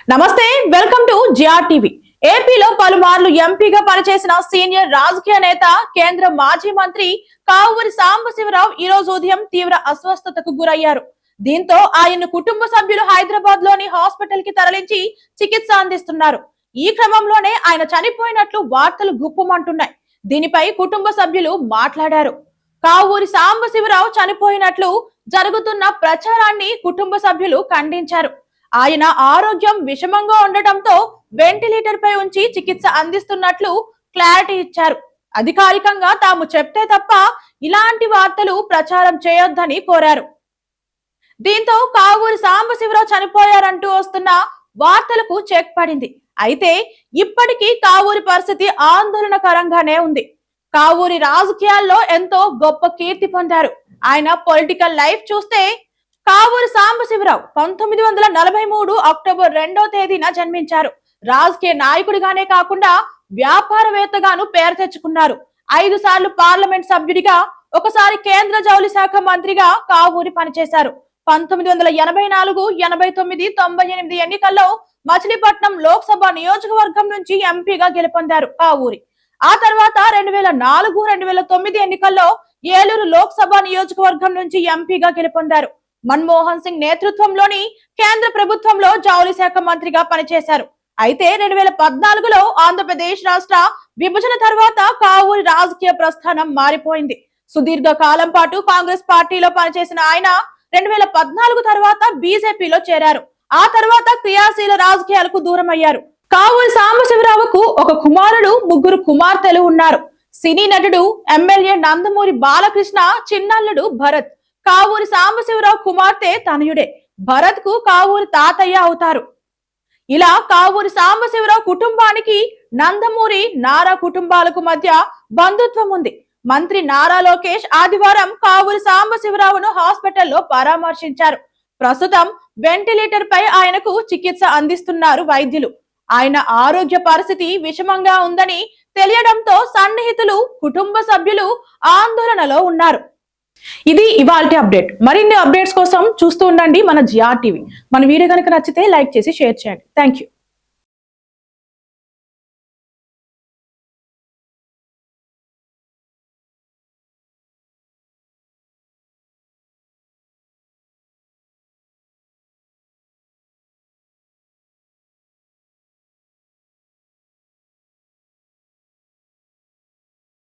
నమస్తే, welcome to GR TV. ఏపీలో పలుమార్లు ఎంపీగా పనిచేసిన సీనియర్ రాజకీయ నేత, కేంద్ర మాజీ మంత్రి కావూరి సాంబశివరావు ఈ రోజు ఉదయం తీవ్ర అస్వస్థతకు గురయ్యారు. దీంతో ఆయన కుటుంబ సభ్యులు హైదరాబాద్ లోని హాస్పిటల్ కి తరలించి చికిత్స అందిస్తున్నారు. ఈ క్రమంలోనే ఆయన చనిపోయినట్లు వార్తలు గుప్పుమంటున్నాయి. దీనిపై కుటుంబ సభ్యులు మాట్లాడారు. కావూరి సాంబశివరావు చనిపోయినట్లు జరుగుతున్న ప్రచారాన్ని కుటుంబ సభ్యులు ఖండించారు. ఆయన ఆరోగ్యం విషమంగా ఉండటంతో వెంటిలేటర్ పై ఉంచి చికిత్స అందిస్తున్నట్లు క్లారిటీ ఇచ్చారు. అధికారికంగా తాము చెప్తే తప్ప ఇలాంటి వార్తలు ప్రచారం చేయొద్దని కోరారు. దీంతో కావూరి సాంబశివరావు చనిపోయారంటూ వస్తున్న వార్తలకు చెక్ పడింది. అయితే ఇప్పటికీ కావూరి పరిస్థితి ఆందోళనకరంగానే ఉంది. కావూరి రాజకీయాల్లో ఎంతో గొప్ప కీర్తి పొందారు. ఆయన పొలిటికల్ లైఫ్ చూస్తే కావూరి సాంబశివరావు 1943 అక్టోబర్ 2వ తేదీన జన్మించారు. రాజకీయ నాయకుడిగానే కాకుండా వ్యాపారవేత్తగాను పేరు తెచ్చుకున్నారు. 5 సార్లు పార్లమెంట్ సభ్యుడిగా, ఒకసారి కేంద్ర జౌళి శాఖ మంత్రిగా కావూరి పనిచేశారు. 1984, 89, 98 ఎన్నికల్లో మచిలీపట్నం లోక్సభ నియోజకవర్గం నుంచి ఎంపీగా గెలుపొందారు కావూరి. ఆ తర్వాత 2004, 2009 ఎన్నికల్లో ఏలూరు లోక్సభ నియోజకవర్గం నుంచి ఎంపీగా గెలుపొందారు. మన్మోహన్ సింగ్ నేతృత్వంలోని కేంద్ర ప్రభుత్వంలో జౌళి శాఖ మంత్రిగా పనిచేశారు. అయితే 2014లో ఆంధ్రప్రదేశ్ రాష్ట్ర విభజన తర్వాత కావూరి రాజకీయ ప్రస్థానం మారిపోయింది. సుదీర్ఘ కాలం పాటు కాంగ్రెస్ పార్టీలో పనిచేసిన ఆయన 2014 తర్వాత బీజేపీలో చేరారు. ఆ తర్వాత క్రియాశీల రాజకీయాలకు దూరం అయ్యారు. కావూరి సాంబశివరావుకు ఒక కుమారుడు, 3 కుమార్తెలు ఉన్నారు. సినీ నటుడు, ఎమ్మెల్యే నందమూరి బాలకృష్ణ చిన్నల్లుడు భరత్. కావూరి సాంబశివరావు కుమార్తె తనయుడే. భరత్ కు కావూరి తాతయ్య అవుతారు. ఇలా కావూరి సాంబశివరావు కుటుంబానికి నందమూరి, నారా కుటుంబాలకు మధ్య బంధుత్వం ఉంది. మంత్రి నారా లోకేష్ ఆదివారం కావూరి సాంబశివరావును హాస్పిటల్లో పరామర్శించారు. ప్రస్తుతం వెంటిలేటర్ పై ఆయనకు చికిత్స అందిస్తున్నారు వైద్యులు. ఆయన ఆరోగ్య పరిస్థితి విషమంగా ఉందని తెలియడంతో సన్నిహితులు, కుటుంబ సభ్యులు ఆందోళనలో ఉన్నారు. ఇది ఇవాల్టి అప్డేట్. మరిన్ని అప్డేట్స్ కోసం చూస్తూ ఉండండి మన జిఆర్ టీవీ. మన వీడియో కనుక నచ్చితే లైక్ చేసి షేర్ చేయండి. Thank you.